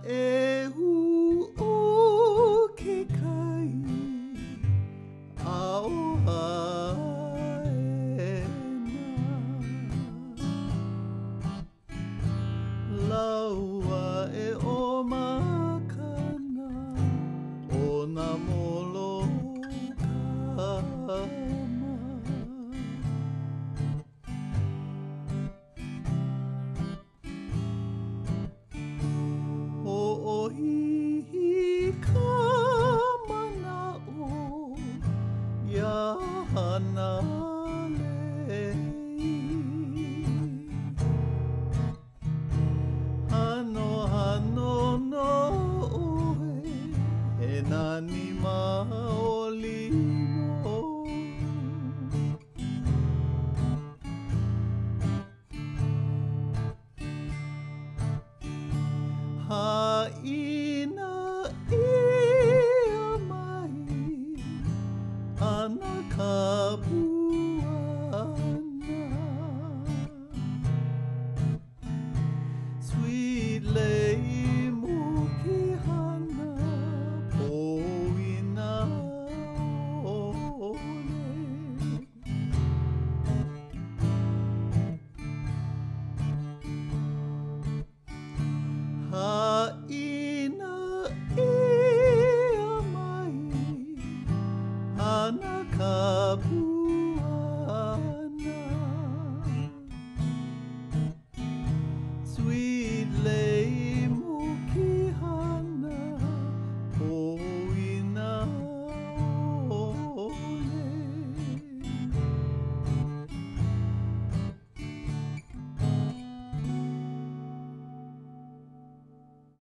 e u o ke kai Aoha e nā Laua e o makana O nā molo kama Hoʻohihi ka mana'o Ia hana lei Hano hano no oe He nani maolino Hāina ia mai ana ka puana Sweet lei mukihana poina ole Hāina ia mai ana ka puana Sweet